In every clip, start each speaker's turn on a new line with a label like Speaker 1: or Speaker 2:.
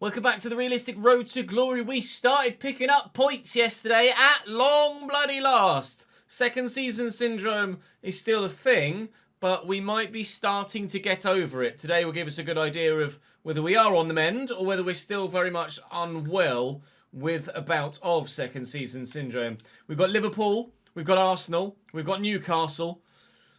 Speaker 1: Welcome back to the realistic road to glory. We started picking up points yesterday at long bloody last. Second season syndrome is still a thing, but we might be starting to get over it. Today will give us a good idea of whether we are on the mend or whether we're still very much unwell with a bout of second season syndrome. We've got Liverpool, we've got Arsenal, we've got Newcastle.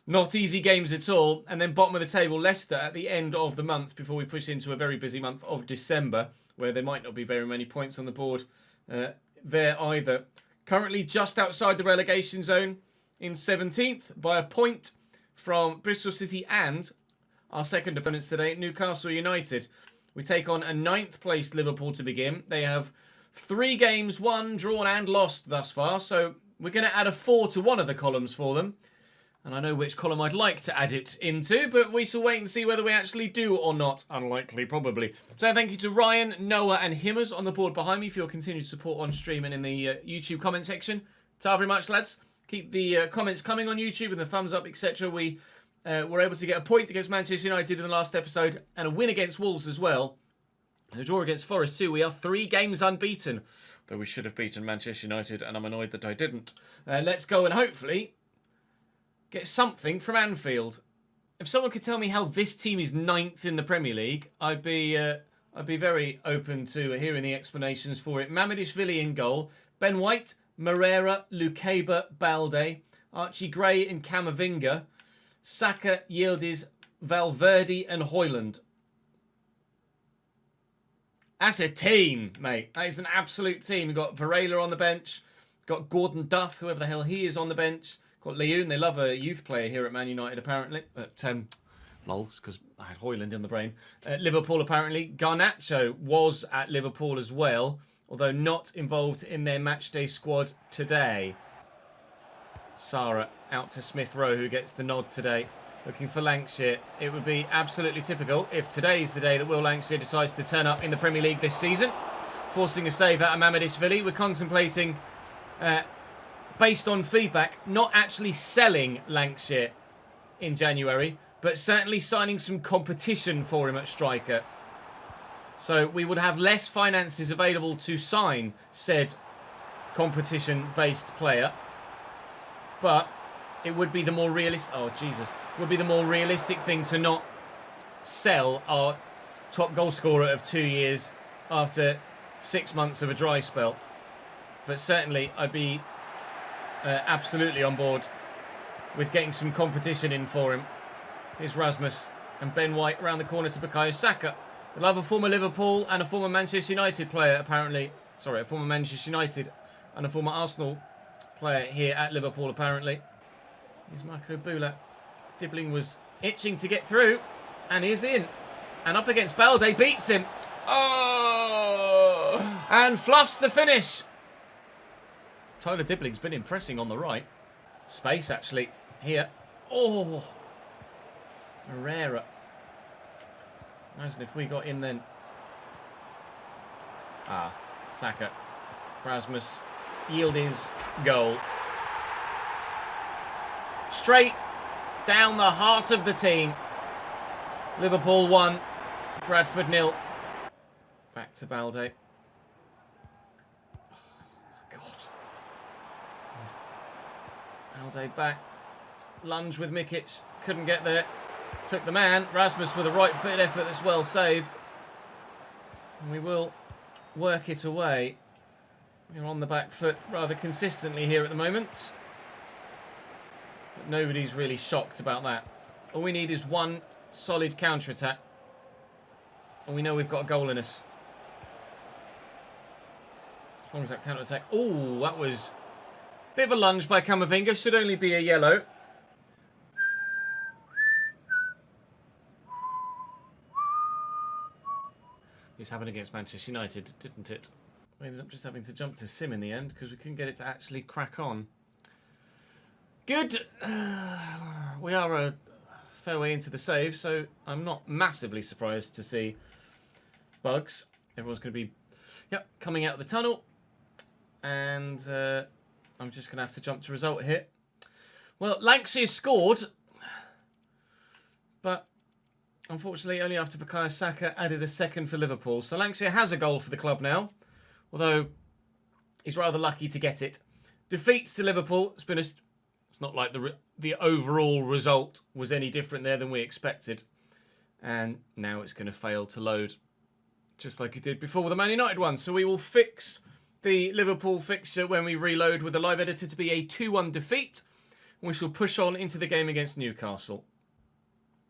Speaker 1: Not easy games at all. And then bottom of the table, Leicester at the end of the month before we push into a very busy month of December, where there might not be very many points on the board there either. Currently just outside the relegation zone in 17th by a point from Bristol City and our second opponents today, Newcastle United. We take on a 9th placed Liverpool to begin. They have 3 games won, drawn and lost thus far. So we're going to add a 4 to one of the columns for them. And I know which column I'd like to add it into, but we shall wait and see whether we actually do or not. Unlikely, probably. So thank you to Ryan, Noah and Himmers on the board behind me for your continued support on stream and in the YouTube comment section. Ta very much, lads. Keep the comments coming on YouTube and the thumbs up, etc. We were able to get a point against Manchester United in the last episode and a win against Wolves as well. And a draw against Forest too. We are 3 games unbeaten, though we should have beaten Manchester United and I'm annoyed that I didn't. Let's go and hopefully get something from Anfield. If someone could tell me how this team is 9th in the Premier League, I'd be very open to hearing the explanations for it. Mamadishvili in goal, Ben White, Moreira, Lukeba, Balde, Archie Gray and Camavinga, Saka, Yildiz, Valverde and Højlund. That's a team, mate. That is an absolute team. We've got Varela on the bench, got Gordon Duff, whoever the hell he is, on the bench. Got Leon, they love a youth player here at Man United apparently. Lols, because I had Højlund in the brain. Liverpool apparently. Garnacho was at Liverpool as well, although not involved in their matchday squad today. Sarah out to Smith Rowe, who gets the nod today. Looking for Lancashire. It would be absolutely typical if today's the day that Will Lancashire decides to turn up in the Premier League this season. Forcing a save out of Mamadishvili. We're contemplating, based on feedback, not actually selling Lancashire in January, but certainly signing some competition for him at striker. So we would have less finances available to sign said competition-based player, but it would be the more realistic. Oh Jesus! Would be the more realistic thing to not sell our top goal scorer of 2 years after 6 months of a dry spell. But certainly, I'd be absolutely on board with getting some competition in for him. Here's Rasmus and Ben White around the corner to Bukayo Saka. We'll have a former Liverpool and a former Manchester United player apparently. Sorry, a former Manchester United and a former Arsenal player here at Liverpool apparently. Here's Marco Bula. Dibbling was itching to get through and is in. And up against Balde, beats him. Oh! And fluffs the finish. Tyler Dibbling's been impressing on the right. Space, actually, here. Oh! Moreira. Imagine if we got in then. Ah, Saka. Rasmus. Yildiz. Goal. Straight down the heart of the team. Liverpool 1. Bradford 0. Back to Balde. Balde back. Lunge with Mikic. Couldn't get there. Took the man. Rasmus with a right foot effort that's well saved. And we will work it away. We're on the back foot rather consistently here at the moment. But nobody's really shocked about that. All we need is one solid counter-attack. And we know we've got a goal in us. As long as that counter-attack... Oh, that was... Bit of a lunge by Camavinga. Should only be a yellow. This happened against Manchester United, didn't it? We ended up just having to jump to sim in the end because we couldn't get it to actually crack on. Good. We are a fair way into the save, so I'm not massively surprised to see bugs. Everyone's going to be coming out of the tunnel. And... I'm just going to have to jump to result here. Well, Lancashire scored, but unfortunately, only after Bukayo Saka added a second for Liverpool. So Lancashire has a goal for the club now, although he's rather lucky to get it. Defeats to Liverpool. It's not like the overall result was any different there than we expected. And now it's going to fail to load, just like it did before with the Man United one. So we will fix the Liverpool fixture when we reload with the live editor to be a 2-1 defeat. We shall push on into the game against Newcastle.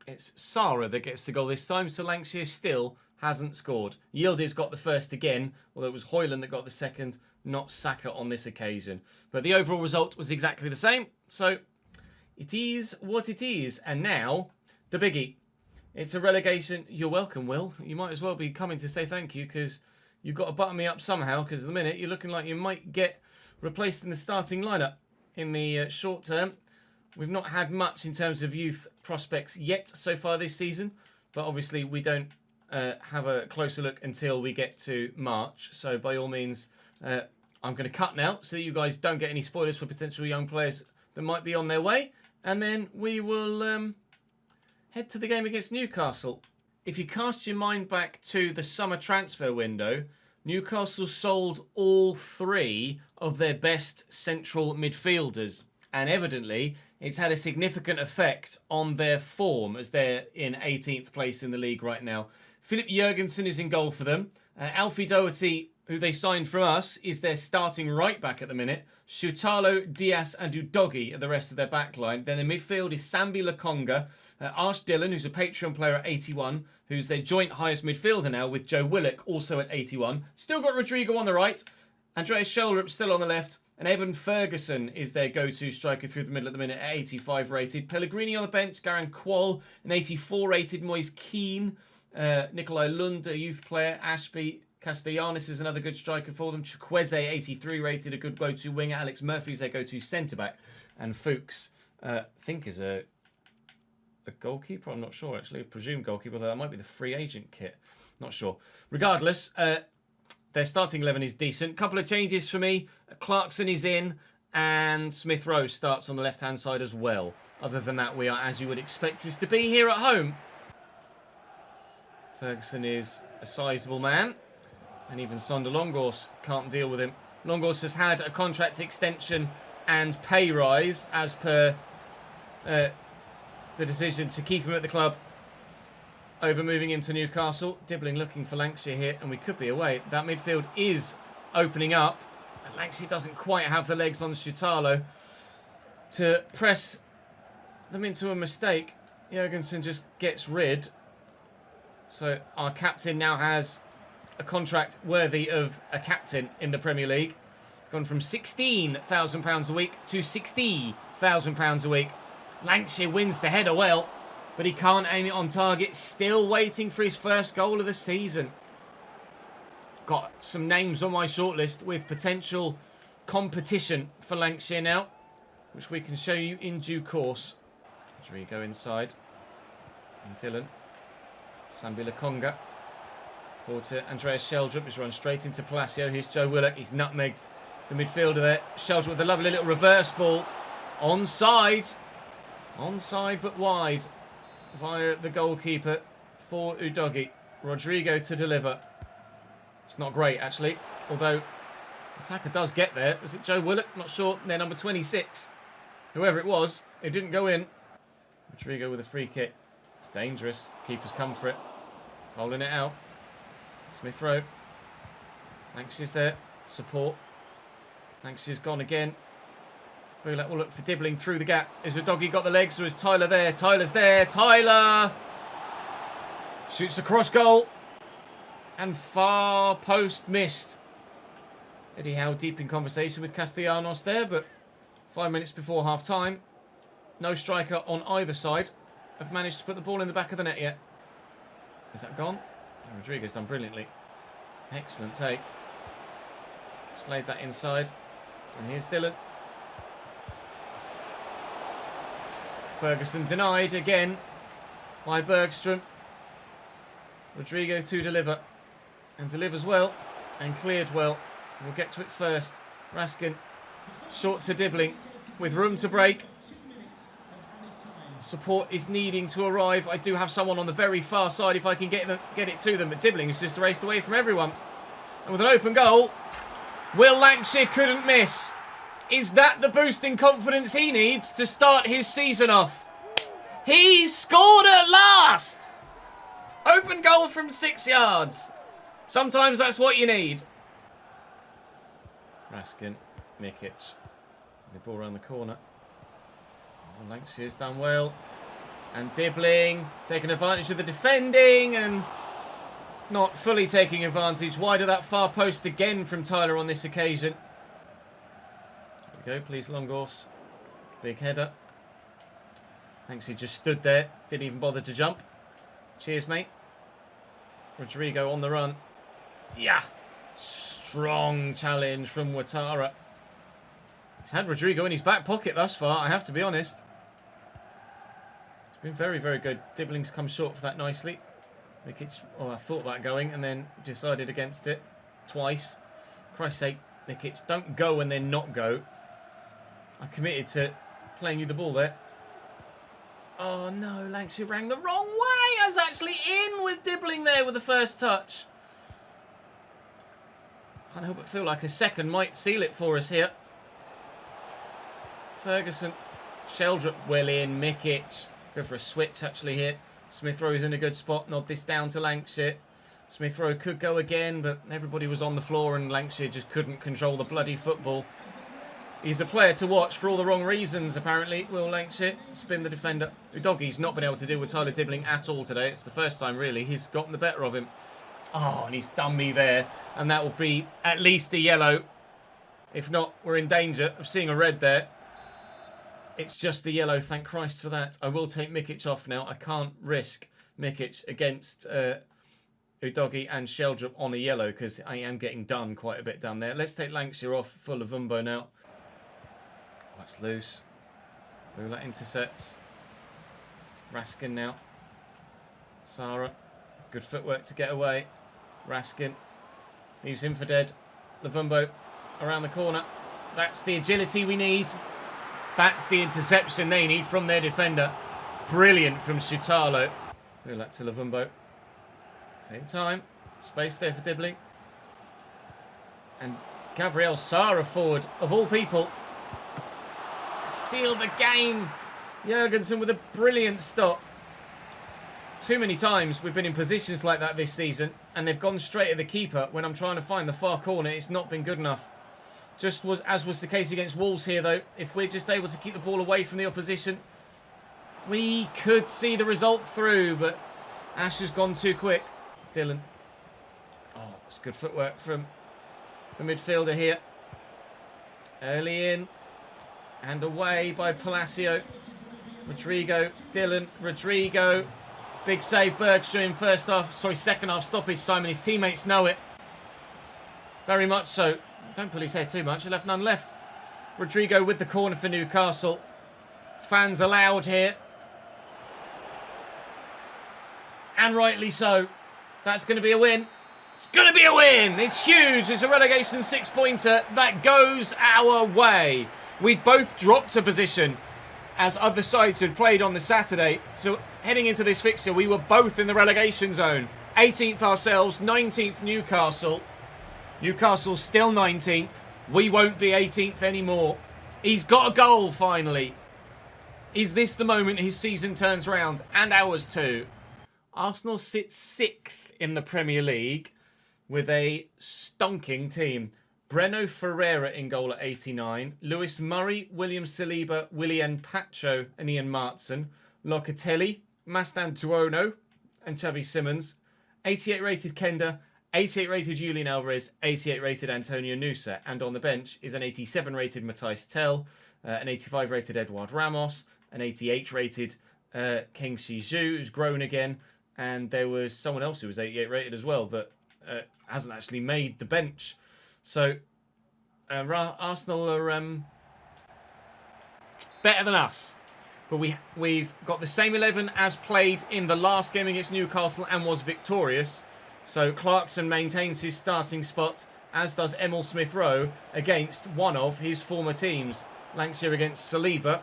Speaker 1: It's Sarah that gets the goal this time, so Lancashire still hasn't scored. Yildiz got the first again, although it was Hoyland that got the second, not Saka on this occasion. But the overall result was exactly the same, so it is what it is. And now, the biggie. It's a relegation. You're welcome, Will. You might as well be coming to say thank you, because you've got to button me up somehow, because at the minute you're looking like you might get replaced in the starting lineup in the short term. We've not had much in terms of youth prospects yet so far this season, but obviously we don't have a closer look until we get to March. So by all means, I'm going to cut now so that you guys don't get any spoilers for potential young players that might be on their way. And then we will head to the game against Newcastle. If you cast your mind back to the summer transfer window, Newcastle sold all 3 of their best central midfielders. And evidently, it's had a significant effect on their form as they're in 18th place in the league right now. Philip Jurgensen is in goal for them. Alfie Doherty, who they signed from us, is their starting right back at the minute. Shutalo, Diaz and Udogi are the rest of their back line. Then the midfield is Sambi Lokonga, Arsh Dillon, who's a Patreon player at 81, who's their joint highest midfielder now with Joe Willock, also at 81. Still got Rodrigo on the right. Andreas Schellrup still on the left. And Evan Ferguson is their go-to striker through the middle at the minute at 85 rated. Pellegrini on the bench, Garan Qual, an 84 rated. Moise Keane, Nikolai Lund, a youth player. Ashby Castellanos is another good striker for them. Chukwueze, 83 rated, a good go-to winger. Alex Murphy is their go-to centre-back. And Fuchs, I think is a goalkeeper. I'm not sure, actually. A presumed goalkeeper, though that might be the free agent kit. Not sure. Regardless, their starting 11 is decent. Couple of changes for me. Clarkson is in, and Smith Rowe starts on the left-hand side as well. Other than that, we are as you would expect us to be here at home. Ferguson is a sizable man, and even Sander Longors can't deal with him. Longors has had a contract extension and pay rise as per the decision to keep him at the club over moving him to Newcastle. Dibbling looking for Lancashire here, and we could be away. That midfield is opening up, and Lancashire doesn't quite have the legs on Shutalo to press them into a mistake. Jurgensen just gets rid. So our captain now has a contract worthy of a captain in the Premier League. It's gone from £16,000 a week to £60,000 a week. Lancashire wins the header well, but he can't aim it on target. Still waiting for his first goal of the season. Got some names on my shortlist with potential competition for Lancashire now, which we can show you in due course. Rodrigo inside. And Dylan. Sambi Lokonga. Forward to Andreas Schellrup. He's run straight into Palacio. Here's Joe Willock. He's nutmegged the midfielder there. Schellrup with a lovely little reverse ball. Onside. Onside but wide. Via the goalkeeper for Udogi. Rodrigo to deliver. It's not great, actually. Although, attacker does get there. Was it Joe Willock? Not sure. They're number 26. Whoever it was, it didn't go in. Rodrigo with a free kick. It's dangerous. Keeper's come for it. Bowling it out. Smith Rowe. Lancashire's there. Support. Lancashire's gone again. Bulak will look for Dibbling through the gap. Is Udogi got the legs, or is Tyler there? Tyler's there. Tyler shoots a cross goal. And far post missed. Eddie Howe deep in conversation with Castellanos there, but 5 minutes before half time. No striker on either side have managed to put the ball in the back of the net yet. Is that gone? Rodrigo's done brilliantly. Excellent take. Just laid that inside. And here's Dylan. Ferguson denied again by Bergstrom. Rodrigo to deliver. And delivers well. And cleared well. We'll get to it first. Raskin. Short to Dibbling. With room to break. Support is needing to arrive. I do have someone on the very far side if I can get it to them. But Dibbling has just raced away from everyone. And with an open goal, Will Lancashire couldn't miss. Is that the boost in confidence he needs to start his season off? He scored at last! Open goal from 6 yards. Sometimes that's what you need. Raskin, Mikic. The ball around the corner. Oh, Lancashire's done well. And Dibbling taking advantage of the defending and not fully taking advantage. Wide of that far post again from Tyler on this occasion. There we go, please Longos. Big header. Thanks, he just stood there. Didn't even bother to jump. Cheers, mate. Rodrigo on the run. Yeah. Strong challenge from Ouattara. He's had Rodrigo in his back pocket thus far, I have to be honest. It's been very, very good. Dibbling's come short for that nicely. Mikic, oh, I thought about going and then decided against it twice. Christ's sake, Mikic, don't go and then not go. I committed to playing you the ball there. Oh no, Lancashire rang the wrong way. I was actually in with Dibbling there with the first touch. Can't help but feel like a second might seal it for us here. Ferguson, Sheldrup well in, Mikic. Go for a switch actually here. Smith Rowe's in a good spot. Nod this down to Lancashire. Smith Rowe could go again, but everybody was on the floor and Lancashire just couldn't control the bloody football. He's a player to watch for all the wrong reasons, apparently. Will Lancashire spin the defender. Udogi's not been able to deal with Tyler Dibbling at all today. It's the first time, really, he's gotten the better of him. Oh, and he's done me there. And that will be at least a yellow. If not, we're in danger of seeing a red there. It's just a yellow, thank Christ for that. I will take Mikic off now. I can't risk Mikic against Udogi and Sheldrup on a yellow because I am getting done quite a bit down there. Let's take Lancashire off for Lavumbo now. That's loose. Bula intercepts. Raskin now. Sara. Good footwork to get away. Raskin. Leaves him for dead. Lavumbo around the corner. That's the agility we need. That's the interception they need from their defender. Brilliant from Sutalo. Bula to Lavumbo. Take time. Space there for Dibbling. And Gabriel Sara forward, of all people, to seal the game. Jurgensen with a brilliant stop. Too many times we've been in positions like that this season and they've gone straight at the keeper. When I'm trying to find the far corner, it's not been good enough. As was the case against Wolves here, though. If we're just able to keep the ball away from the opposition, we could see the result through, but Ash has gone too quick. Dylan. Oh, it's good footwork from the midfielder here. Early in and away by Palacio. Rodrigo, Dylan, Rodrigo. Big save, Bergstrom, second half stoppage time, and his teammates know it. Very much so. Don't pull his hair too much. He left none left. Rodrigo with the corner for Newcastle. Fans allowed here. And rightly so. That's going to be a win. It's going to be a win. It's huge. It's a relegation 6-pointer that goes our way. We both dropped a position as other sides had played on the Saturday. So heading into this fixture, we were both in the relegation zone. 18th ourselves, 19th Newcastle. Newcastle still 19th. We won't be 18th anymore. He's got a goal finally. Is this the moment his season turns around? And ours too. Arsenal sit 6th in the Premier League with a stonking team. Breno Ferreira in goal at 89. Lewis Murray, William Saliba, Willian Pacho and Ian Martson. Locatelli, Mastan Tuono and Xavi Simons. 88 rated Kenda. 88 rated Julian Alvarez, 88 rated Antonio Nusa, and on the bench is an 87 rated Matthijs Tel, an 85 rated Eduard Ramos, an 88 rated King Shiju, who's grown again, and there was someone else who was 88 rated as well that hasn't actually made the bench. So Arsenal are better than us, but we've got the same 11 as played in the last game against Newcastle and was victorious. So Clarkson maintains his starting spot, as does Emil Smith Rowe against one of his former teams. Lancashire against Saliba.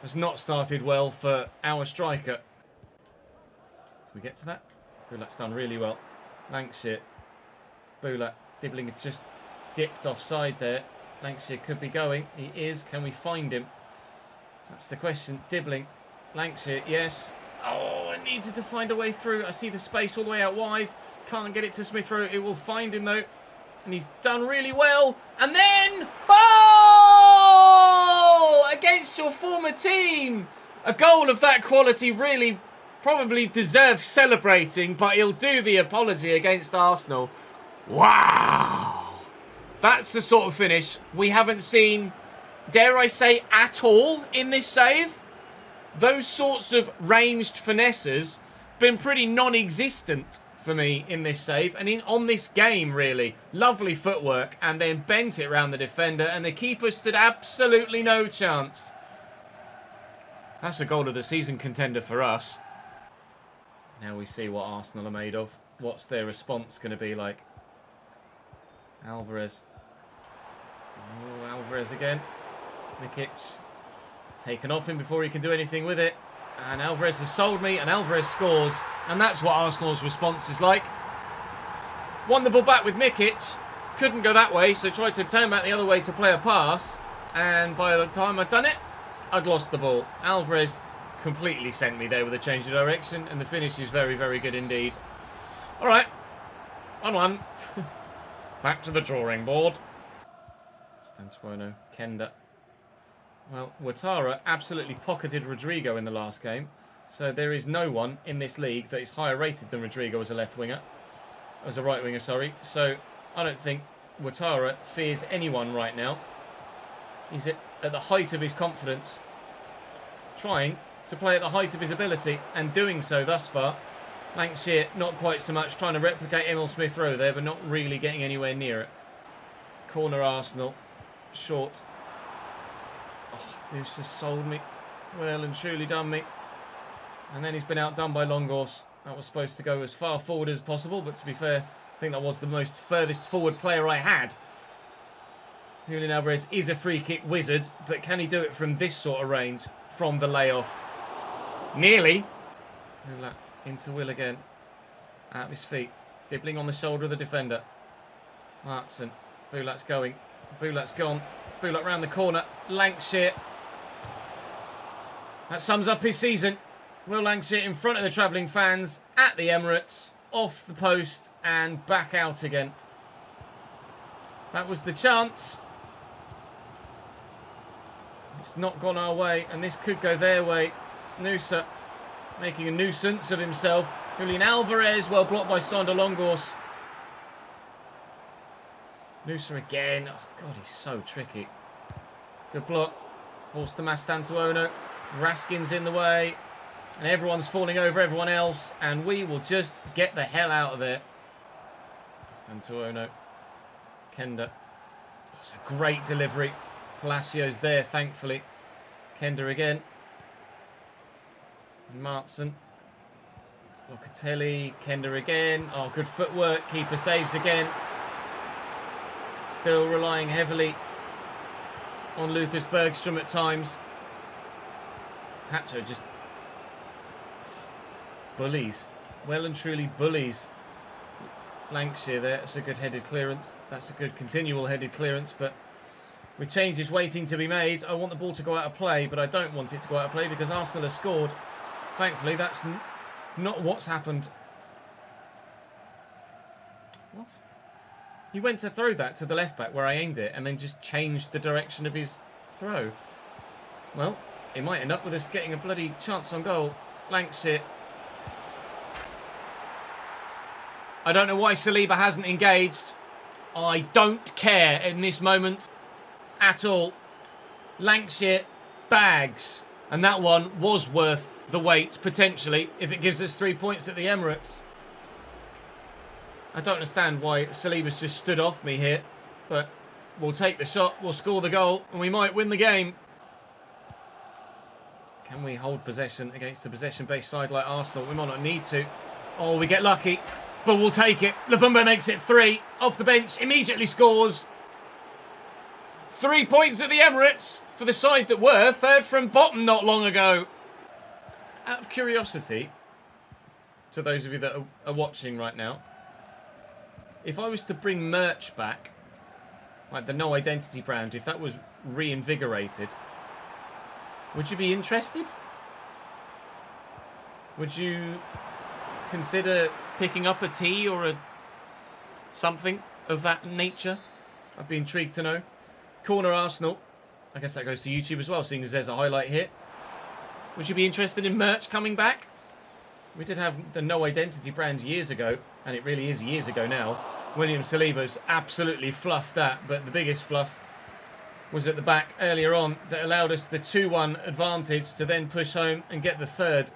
Speaker 1: has not started well for our striker. Can we get to that? Bulak's done really well. Lancashire. Bulak. Dibbling had just dipped offside there. Lancashire could be going. He is. Can we find him? That's the question. Dibbling. Lancashire, yes. Oh, it needed to find a way through. I see the space all the way out wide. Can't get it to Smith Rowe. It will find him though. And he's done really well. And then... Oh! Against your former team. A goal of that quality really probably deserves celebrating, but he'll do the apology against Arsenal. Wow! That's the sort of finish we haven't seen, dare I say, at all in this save. Those sorts of ranged finesses been pretty non-existent for me in this save and on this game, really. Lovely footwork, and then bent it around the defender, and the keeper stood absolutely no chance. That's a goal of the season contender for us. Now we see what Arsenal are made of. What's their response going to be like? Alvarez. Oh, Alvarez again. Mikic taken off him before he can do anything with it. And Alvarez has sold me, and Alvarez scores. And that's what Arsenal's response is like. Won the ball back with Mikic. Couldn't go that way, so tried to turn back the other way to play a pass. And by the time I'd done it, I'd lost the ball. Alvarez completely sent me there with a change of direction, and the finish is very, very good indeed. All right. 1-1. Back to the drawing board. Stantuono, Kenda. Well, Ouattara absolutely pocketed Rodrigo in the last game. So there is no one in this league that is higher rated than Rodrigo as a left winger. As a right winger, sorry. So I don't think Ouattara fears anyone right now. He's at the height of his confidence. Trying to play at the height of his ability, and doing so thus far. Lancashire, not quite so much, trying to replicate Emile Smith Rowe there, but not really getting anywhere near it. Corner Arsenal. Short. Oh, Deuce has sold me. Well and truly done me. And then he's been outdone by Longos. That was supposed to go as far forward as possible, but to be fair, I think that was the most furthest forward player I had. Julian Alvarez is a free kick wizard, but can he do it from this sort of range? From the layoff. Nearly. Into Will again. At his feet. Dibbling on the shoulder of the defender. Martson. Bulak's going. Bulak's gone. Bulak round the corner. Lancashire. That sums up his season. Will Lancashire in front of the travelling fans at the Emirates. Off the post and back out again. That was the chance. It's not gone our way, and this could go their way. Nusa making a nuisance of himself. Julian Alvarez, well blocked by Sander Longos. Nusa again. Oh, God, he's so tricky. Good block. Forced the Mastantuono. Raskin's in the way. And everyone's falling over everyone else. And we will just get the hell out of there. Mastantuono. Kenda. Oh, it's a great delivery. Palacios there, thankfully. Kenda again. And Martson. Locatelli. Kenda again. Oh, good footwork. Keeper saves again. Still relying heavily on Lucas Bergstrom at times. Pacho just bullies. Well and truly bullies Lancashire there. That's a good headed clearance. That's a good continual headed clearance, but with changes waiting to be made, I want the ball to go out of play, but I don't want it to go out of play because Arsenal has scored. Thankfully, that's not what's happened. What? He went to throw that to the left back where I aimed it and then just changed the direction of his throw. Well, it might end up with us getting a bloody chance on goal. Lancashire. I don't know why Saliba hasn't engaged. I don't care in this moment at all. Lancashire bags. And that one was worth the wait, potentially, if it gives us 3 points at the Emirates. I don't understand why Saliba's just stood off me here. But we'll take the shot, we'll score the goal, and we might win the game. Can we hold possession against a possession-based side like Arsenal? We might not need to. Oh, we get lucky. But we'll take it. Luvumbo makes it 3. Off the bench, immediately scores. 3 points at the Emirates for the side that were third from bottom not long ago. Out of curiosity, to those of you that are watching right now, if I was to bring merch back, like the No Identity brand, if that was reinvigorated, would you be interested? Would you consider picking up a tee or something of that nature? I'd be intrigued to know. Corner Arsenal. I guess that goes to YouTube as well, seeing as there's a highlight here. Would you be interested in merch coming back? We did have the No Identity brand years ago, and it really is years ago now. William Saliba's absolutely fluffed that, but the biggest fluff was at the back earlier on that allowed us the 2-1 advantage to then push home and get the third.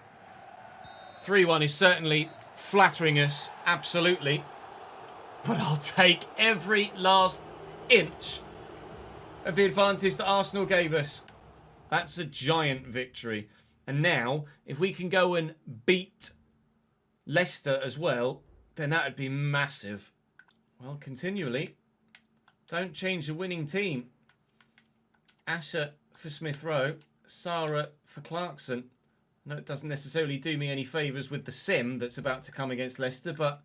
Speaker 1: 3-1 is certainly flattering us, absolutely. But I'll take every last inch of the advantage that Arsenal gave us. That's a giant victory. And now, if we can go and beat Leicester as well, then that would be massive. Well, continually, don't change a winning team. Asher for Smith Rowe, Sarah for Clarkson. No, it doesn't necessarily do me any favours with the sim that's about to come against Leicester, but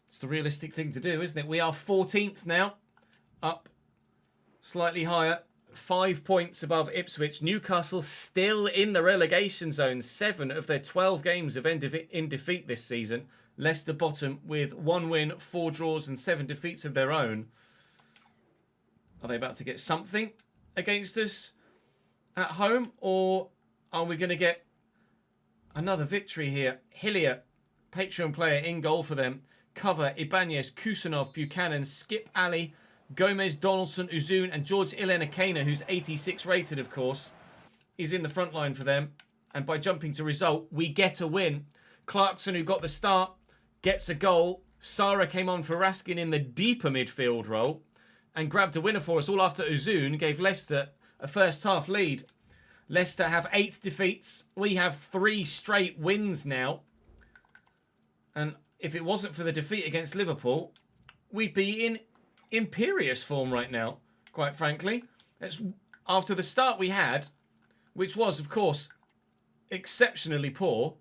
Speaker 1: it's the realistic thing to do, isn't it? We are 14th now, up slightly higher, 5 points above Ipswich. Newcastle still in the relegation zone. 7 of their 12 games have ended in defeat this season. Leicester bottom with 1 win, 4 draws and 7 defeats of their own. Are they about to get something against us at home, or are we going to get another victory here? Hillier, Patreon player, in goal for them. Cover, Ibanez, Kusanov, Buchanan, Skip Ali, Gomez, Donaldson, Uzun and George Ilenakena, who's 86 rated, of course, is in the front line for them. And by jumping to result, we get a win. Clarkson, who got the start, gets a goal. Sara came on for Raskin in the deeper midfield role and grabbed a winner for us, all after Uzun gave Leicester a first half lead. Leicester have 8 defeats. We have 3 straight wins now. And if it wasn't for the defeat against Liverpool, we'd be in imperious form right now, quite frankly. It's after the start we had, which was, of course, exceptionally poor.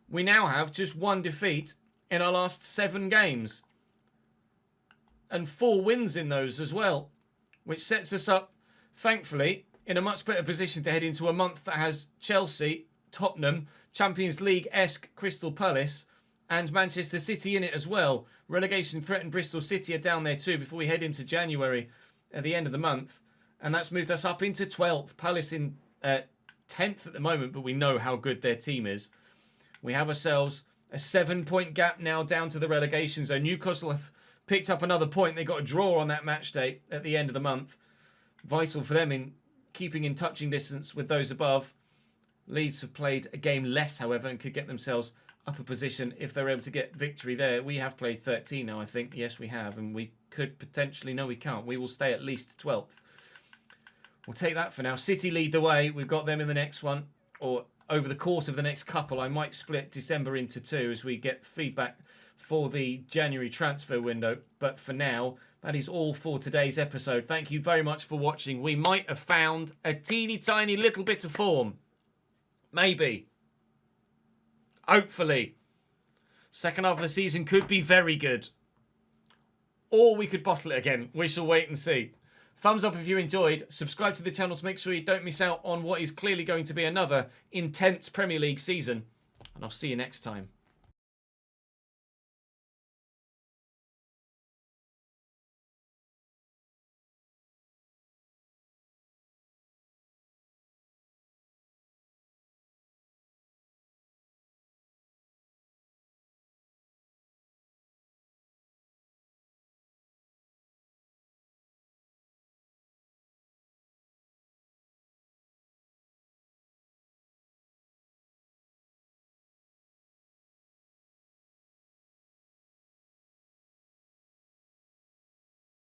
Speaker 1: We now have just 1 defeat in our last 7 games. And 4 wins in those as well, which sets us up, thankfully, in a much better position to head into a month that has Chelsea, Tottenham, Champions League-esque Crystal Palace, and Manchester City in it as well. Relegation threatened Bristol City are down there too before we head into January at the end of the month. And that's moved us up into 12th. Palace in 10th at the moment, but we know how good their team is. We have ourselves a 7-point gap now down to the relegation zone. Newcastle have picked up another point. They got a draw on that match day at the end of the month. Vital for them in keeping in touching distance with those above. Leeds have played a game less, however, and could get themselves up a position if they're able to get victory there. We have played 13 now, I think. Yes, we have. And we could potentially... No, we can't. We will stay at least 12th. We'll take that for now. City lead the way. We've got them in the next one. Or over the course of the next couple. I might split December into 2 as we get feedback for the January transfer window. But for now, that is all for today's episode. Thank you very much for watching. We might have found a teeny tiny little bit of form. Maybe. Hopefully. Second half of the season could be very good. Or we could bottle it again. We shall wait and see. Thumbs up if you enjoyed. Subscribe to the channel to make sure you don't miss out on what is clearly going to be another intense Premier League season. And I'll see you next time.